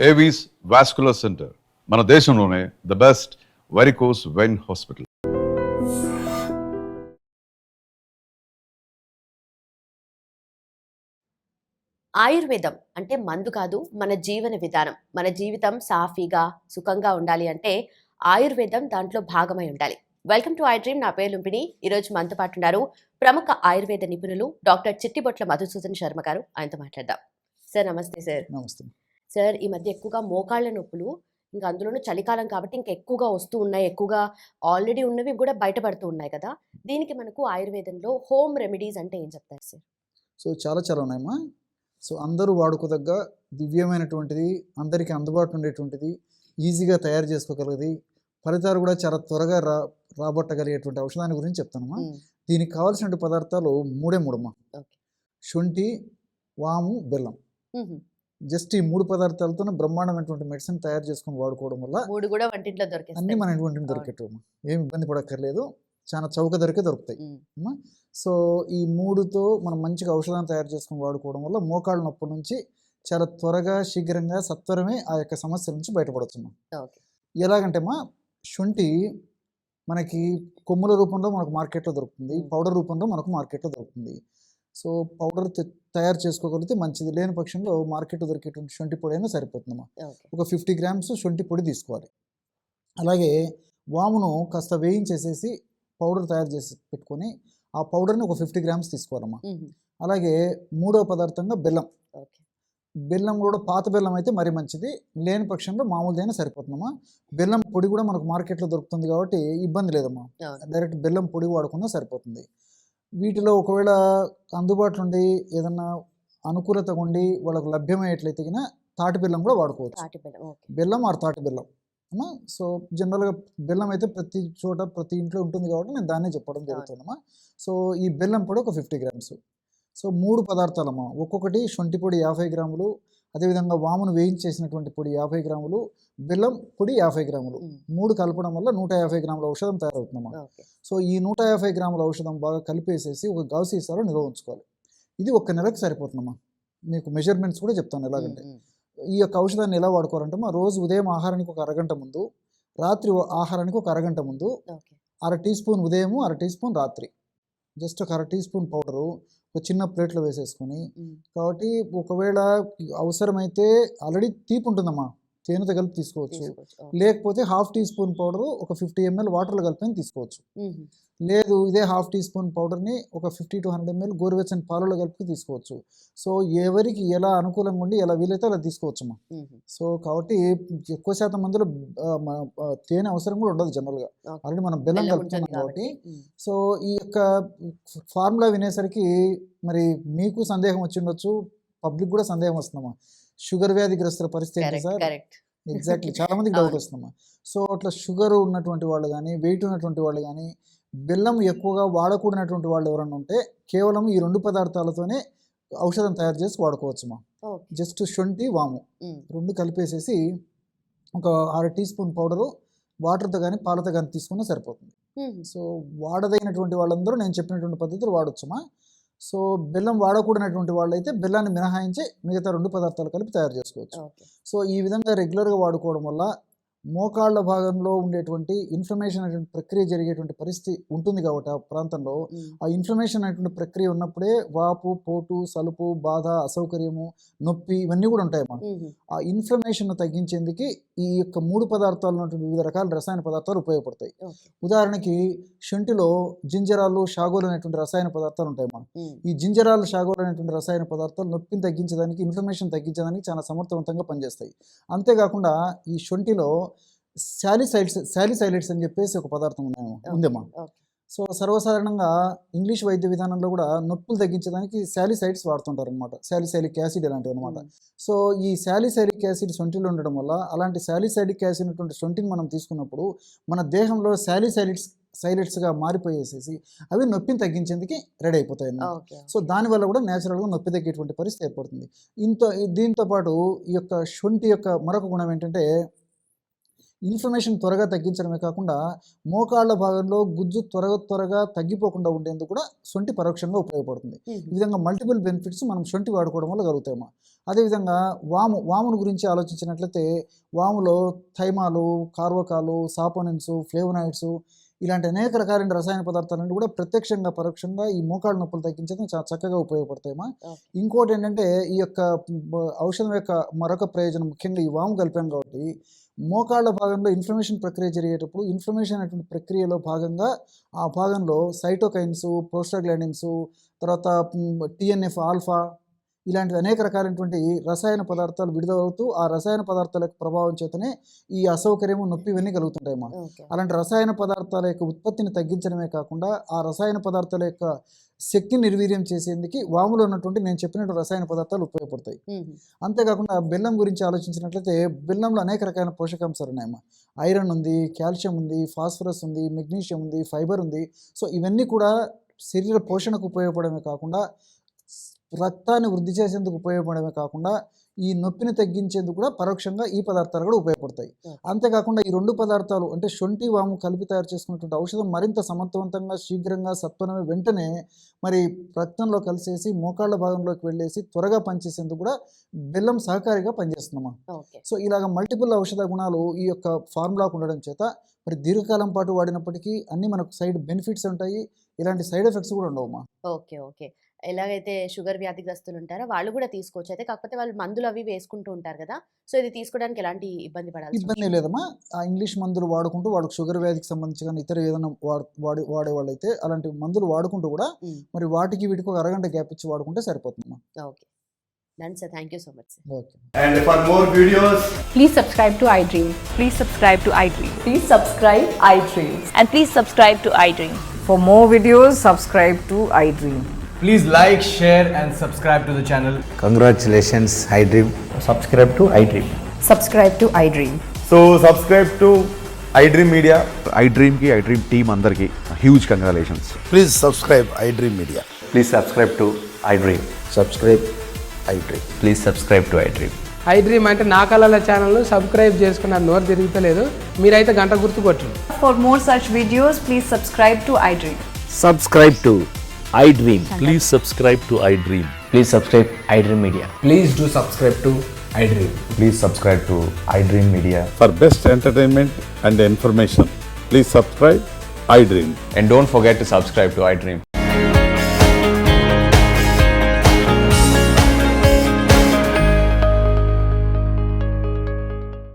Avis vascular centre మన దేశంలోనే the best varicose vein hospital. ఆయుర్వేదం అంటే మందు కాదు, మన జీవన విధానం. మన జీవితం సాఫీగా సుఖంగా ఉండాలి అంటే ఆయుర్వేదం దాంట్లో భాగమై ఉండాలి. Welcome to I dream. నా పేరు లుంపిని. ఈరోజు మనతో పాటు ఉన్నారు ప్రముఖ ఆయుర్వేద నిపుణులు డాక్టర్ చిట్టిబొట్ల మధుసూదన్ శర్మ గారు. ఆయనతో మాట్లాడదాం. సార్ నమస్తే. సార్ నమస్తే సార్, ఈ మధ్య ఎక్కువగా మోకాళ్ళ నొప్పులు, ఇంకా అందులోనూ చలికాలం కాబట్టి ఇంకా ఎక్కువగా వస్తూ ఉన్నాయి. ఎక్కువగా ఆల్రెడీ ఉన్నవి కూడా బయటపడుతూ ఉన్నాయి కదా. దీనికి మనకు ఆయుర్వేదంలో హోమ్ రెమెడీస్ అంటే ఏం చెప్తారు సార్? సో చాలా ఉన్నాయమ్మా. సో అందరూ వాడుకోదగ్గ దివ్యమైనటువంటిది, అందరికీ అందుబాటులో ఉండేటువంటిది, ఈజీగా తయారు చేసుకోగలిగేది, ఫలితాలు కూడా చాలా త్వరగా రాబట్టగలిగేటువంటి ఔషధాన్ని గురించి చెప్తానమ్మా. దీనికి కావాల్సిన పదార్థాలు మూడమ్మా. శొంఠి, వాము, బెల్లం. జస్ట్ ఈ 3 పదార్థాలతో బ్రహ్మాండమైనటువంటి మెడిసిన్ తయారు చేసుకుని వాడుకోవడం వల్ల అన్ని మన ఇంటి దొరికేటమ్మా. ఏమి ఇబ్బంది పడక్కర్లేదు, చాలా చౌక ధరకే దొరుకుతాయి. సో ఈ 3తో మనం మంచిగా ఔషధాన్ని తయారు చేసుకుని వాడుకోవడం వల్ల మోకాళ్ళ నొప్పి నుంచి చాలా త్వరగా శీఘ్రంగా సత్వరమే ఆ యొక్క సమస్య నుంచి బయటపడవచ్చు. ఎలాగంటే శొంఠి మనకి కొమ్ముల రూపంలో మనకు మార్కెట్లో దొరుకుతుంది, పౌడర్ రూపంలో మనకు మార్కెట్లో దొరుకుతుంది. సో పౌడర్ తయారు చేసుకోగలిగితే మంచిది, లేని పక్షంలో మార్కెట్లో దొరికేటువంటి శొంఠి పొడి అయినా సరిపోతుందమ్మా. ఒక 50 గ్రామ్స్ శొంఠి పొడి తీసుకోవాలి. అలాగే వామును కాస్త వేయించేసేసి పౌడర్ తయారు చేసి పెట్టుకొని ఆ పౌడర్ని ఒక 50 గ్రామ్స్ తీసుకోవాలమ్మా. అలాగే 3వ పదార్థంగా బెల్లం. బెల్లం కూడా పాత బెల్లం అయితే మరీ మంచిది, లేని పక్షంలో మామూలుదైనా సరిపోతుందమ్మా. బెల్లం పొడి కూడా మనకు మార్కెట్లో దొరుకుతుంది కాబట్టి ఇబ్బంది లేదమ్మా, డైరెక్ట్ బెల్లం పొడి వాడుకున్నా సరిపోతుంది. వీటిలో ఒకవేళ అందుబాటులో ఉండి ఏదన్నా అనుకూలత ఉండి వాళ్ళకు లభ్యమయ్యేట్లయితే తాటి బెల్లం కూడా వాడుకోవచ్చు. బెల్లం ఆర్ తాటి బెల్లం. సో జనరల్గా బెల్లం అయితే ప్రతి చోట ప్రతి ఇంట్లో ఉంటుంది కాబట్టి నేను దాన్నే చెప్పడం జరుగుతుందమ్మా. సో ఈ బెల్లం పొడి ఒక 50 గ్రామ్స్. సో 3 పదార్థాలమ్మా. ఒక్కొక్కటి శొంఠి పొడి 50 గ్రాములు, అదేవిధంగా వామును వేయించేసినటువంటి పొడి 50 గ్రాములు, బెల్లం పొడి 50 గ్రాములు. 3 కలపడం వల్ల 150 గ్రాముల ఔషధం తయారవుతుందమ్మా. సో ఈ 150 గ్రాముల ఔషధం బాగా కలిపేసేసి ఒక గాజు సీసాలో నిల్వ ఉంచుకోవాలి. ఇది 1 నెలకు సరిపోతుందమ్మా. మీకు మెజర్మెంట్స్ కూడా చెప్తాను ఎలాగంటే. ఈ యొక్క ఔషధాన్ని ఎలా వాడుకోవాలంటే రోజు ఉదయం ఆహారానికి ఒక అరగంట ముందు, రాత్రి ఆహారానికి ఒక అరగంట ముందు, 1/2 టీ స్పూన్ ఉదయము, 1/2 టీ స్పూన్ రాత్రి, జస్ట్ ఒక 1/2 టీ స్పూన్ పౌడరు ఒక చిన్న ప్లేట్లో వేసేసుకొని, కాబట్టి ఒకవేళ అవసరమైతే ఆల్రెడీ తీపి ఉంటుందమ్మా, తేనెతో కలిపి తీసుకోవచ్చు. లేకపోతే 1/2 టీ స్పూన్ పౌడరు ఒక 50 ml వాటర్లో కలిపి తీసుకోవచ్చు. లేదు ఇదే 1/2 టీ స్పూన్ పౌడర్ని ఒక 50 to 100 ml గోరువెచ్చని పాలలో కలిపి తీసుకోవచ్చు. సో ఎవరికి ఎలా అనుకూలంగా ఉండి ఎలా వీలైతే అలా తీసుకోవచ్చమ్మా. సో కాబట్టి ఎక్కువ శాతం మందిలో తేనె అవసరం కూడా ఉండదు జనరల్గా, ఆల్రెడీ మనం బెల్లం కలుపుతున్నాం కాబట్టి. సో ఈ యొక్క ఫార్ములా వినేసరికి మరి మీకు సందేహం వచ్చి ఉండొచ్చు, పబ్లిక్ కూడా సందేహం వస్తుందమ్మా. షుగర్ వ్యాధిగ్రస్తుల పరిస్థితి ఏంటి సార్? ఎగ్జాక్ట్లీ, చాలా మందికి డౌట్ వస్తుందమ్మా. సో అట్లా షుగర్ ఉన్నటువంటి వాళ్ళు కానీ, వెయిట్ ఉన్నటువంటి వాళ్ళు కానీ, బెల్లం ఎక్కువగా వాడకూడనటువంటి వాళ్ళు ఎవరన్నా ఉంటే కేవలం ఈ 2 పదార్థాలతోనే ఔషధం తయారు చేసి వాడుకోవచ్చుమా. జస్ట్ శొంఠి, వాము 2 కలిపేసేసి ఒక 1/2 టీ స్పూన్ పౌడరు వాటర్తో కానీ పాలతో కానీ తీసుకున్నా సరిపోతుంది. సో వాడదైనటువంటి వాళ్ళందరూ నేను చెప్పినటువంటి పద్ధతులు వాడొచ్చుమా. సో బెల్లం వాడకూడనటువంటి వాళ్ళు అయితే బెల్లాన్ని మినహాయించి మిగతా 2 పదార్థాలు కలిపి తయారు చేసుకోవచ్చు. సో ఈ విధంగా రెగ్యులర్గా వాడుకోవడం వల్ల మోకాళ్ళ భాగంలో ఉండేటువంటి ఇన్ఫ్లమేషన్ అనేటువంటి ప్రక్రియ జరిగేటువంటి పరిస్థితి ఉంటుంది కాబట్టి ఆ ప్రాంతంలో ఆ ఇన్ఫ్లమేషన్ అనేటువంటి ప్రక్రియ ఉన్నప్పుడే వాపు, పోటు, సలుపు, బాధ, అసౌకర్యము, నొప్పి ఇవన్నీ కూడా ఉంటాయమ్మా. ఆ ఇన్ఫ్లమేషన్ తగ్గించేందుకు ఈ యొక్క 3 పదార్థాలు ఉన్నటువంటి వివిధ రకాల రసాయన పదార్థాలు ఉపయోగపడతాయి. ఉదాహరణకి శొంఠిలో జింజరాలు, షాగోలు అనేటువంటి రసాయన పదార్థాలు ఉంటాయమ్మా. ఈ జింజరాలు, షాగోలు అనేటువంటి రసాయన పదార్థాలు నొప్పిని తగ్గించడానికి, ఇన్ఫ్లమేషన్ తగ్గించడానికి చాలా సమర్థవంతంగా పనిచేస్తాయి. అంతేకాకుండా ఈ శొంఠిలో శాలిసైలేట్స్ అని చెప్పేసి ఒక పదార్థం ఉందమ్మా. సో సర్వసాధారణంగా ఇంగ్లీష్ వైద్య విధానంలో కూడా నొప్పులు తగ్గించడానికి శాలిసైడ్స్ వాడుతుంటారు అనమాట, శాలిసైలిక్ యాసిడ్ ఇలాంటివి అనమాట. సో ఈ శాలిసైలిక్ యాసిడ్ శొంఠిలో ఉండడం వల్ల అలాంటి శాలిసైలిక్ యాసిడ్ ఉన్నటువంటి శొంఠిని మనం తీసుకున్నప్పుడు మన దేహంలో సైలెట్స్గా మారిపోయేసేసి అవి నొప్పిని తగ్గించేందుకు రెడీ అయిపోతాయి అన్నమాట. సో దానివల్ల కూడా న్యాచురల్గా నొప్పి తగ్గేటువంటి పరిస్థితి ఏర్పడుతుంది. దీంతో పాటు ఈ యొక్క శొంఠి యొక్క మరొక గుణం ఏంటంటే ఇన్ఫ్లమేషన్ త్వరగా తగ్గించడమే కాకుండా మోకాళ్ళ భాగంలో గుజ్జు త్వరగా తగ్గిపోకుండా ఉండేందుకు కూడా శొంఠి పరోక్షంగా ఉపయోగపడుతుంది. ఈ విధంగా మల్టిపుల్ బెనిఫిట్స్ మనం శొంఠి వాడుకోవడం వల్ల కలుగుతాయమ్మా. అదేవిధంగా వామును గురించి ఆలోచించినట్లయితే వాములో థైమాలు, కార్వకాలు, సాపోనిన్స్, ఫ్లేవనాయిడ్స్ ఇలాంటి అనేక రకాలైన రసాయన పదార్థాలన్నీ కూడా ప్రత్యక్షంగా పరోక్షంగా ఈ మోకాళ్ళ నొప్పులు తగ్గించడం చాలా చక్కగా ఉపయోగపడతాయమ్మా. ఇంకోటి ఏంటంటే ఈ యొక్క ఔషధం యొక్క మరొక ప్రయోజనం ముఖ్యంగా ఈ వాము కలిపాం కాబట్టి మోకాళ్ళ భాగంలో ఇన్ఫ్లమేషన్ ప్రక్రియ జరిగేటప్పుడు ఇన్ఫ్లమేషన్ అనేటువంటి ప్రక్రియలో భాగంగా ఆ భాగంలో సైటోకైన్స్, ప్రోస్టాగ్లాండిన్స్, తర్వాత TNF ఆల్ఫా ఇలాంటివి అనేక రకాలైనటువంటి రసాయన పదార్థాలు విడుదలవుతూ ఆ రసాయన పదార్థాల యొక్క ప్రభావం చేతనే ఈ అసౌకర్యము, నొప్పి ఇవన్నీ కలుగుతుంటాయమ్మా. అలాంటి రసాయన పదార్థాల యొక్క ఉత్పత్తిని తగ్గించడమే కాకుండా ఆ రసాయన పదార్థాల యొక్క శక్తిని నిర్వీర్యం చేసేందుకు వాములో ఉన్నటువంటి నేను చెప్పినట్టు రసాయన పదార్థాలు ఉపయోగపడతాయి. అంతేకాకుండా బెల్లం గురించి ఆలోచించినట్లయితే బెల్లంలో అనేక రకాల పోషకాంశాలు ఉన్నాయమ్మా. ఐరన్ ఉంది, కాల్షియం ఉంది, ఫాస్ఫరస్ ఉంది, మెగ్నీషియం ఉంది, ఫైబర్ ఉంది. సో ఇవన్నీ కూడా శరీర పోషణకు ఉపయోగపడమే కాకుండా రక్తాన్ని వృద్ధి చేసేందుకు ఉపయోగపడమే కాకుండా ఈ నొప్పిని తగ్గించేందుకు కూడా పరోక్షంగా ఈ పదార్థాలు కూడా ఉపయోగపడతాయి. అంతేకాకుండా ఈ రెండు పదార్థాలు అంటే శొంఠి, వాము కలిపి తయారు చేసుకున్నటువంటి ఔషధం మరింత సమర్థవంతంగా, శీఘ్రంగా, సత్వరమే వెంటనే మరి రక్తంలో కలిసేసి మోకాళ్ళ భాగంలోకి వెళ్ళేసి త్వరగా పనిచేసేందుకు కూడా బెల్లం సహకారిగా పనిచేస్తుందమ్మా. సో ఇలాగ మల్టిపుల్ ఔషధ గుణాలు ఈ యొక్క ఫార్ములాకు ఉండడం చేత మరి దీర్ఘకాలం పాటు వాడినప్పటికీ అన్ని మనకు సైడ్ బెనిఫిట్స్ ఉంటాయి, ఇలాంటి సైడ్ ఎఫెక్ట్స్ కూడా ఉండవమ్మా. ఓకే. ఎలాగైతే షుగర్ వ్యాధిగ్రస్తులు ఉంటారో వాళ్ళు కూడా తీసుకోవచ్చు అయితే, కాకపోతే వాళ్ళు మందులు అవి వేసుకుంటూ ఉంటారు కదా, సో ఇది తీసుకోవడానికి ఎలాంటి ఇబ్బంది లేదమ్మా. ఆ ఇంగ్లీష్ మందులు వాడుకుంటూ వాళ్ళకి షుగర్ వ్యాధికి సంబంధించి కానీ ఇతర ఏదైనా వాడేవాళ్ళైతే అలాంటి మందులు వాడుకుంటూ కూడా మరి వాటికి వీటికి ఒక అరగంట గ్యాప్ ఇచ్చి వాడుకుంటే సరిపోతుందమ్మా. Okay done sir, thank you so much sir. Okay. And for more videos, Please subscribe to iDream. Please subscribe to iDream. Please subscribe iDream. And please subscribe to iDream. For more videos, subscribe to iDream. please like, share and subscribe to the channel. Congratulations, iDream. Subscribe to iDream. Subscribe to iDream. So subscribe to iDream Media. iDream కి iDream team అందరికి huge congratulations. Please subscribe iDream Media. Please subscribe to iDream. Subscribe iDream. Please subscribe to iDream. iDream అంటే నా కళల ఛానల్ను subscribe చేసుకున్నారు, నోరు తిరుగుతలేదు, మీరైతే గంట గుర్తు కొట్టండి. For more such videos, please subscribe to iDream. Subscribe to iDream. Please subscribe to iDream. Please subscribe iDream Media. Please do subscribe to iDream. Please subscribe to iDream Media. For best entertainment and information, please subscribe iDream. And don't forget to subscribe to iDream.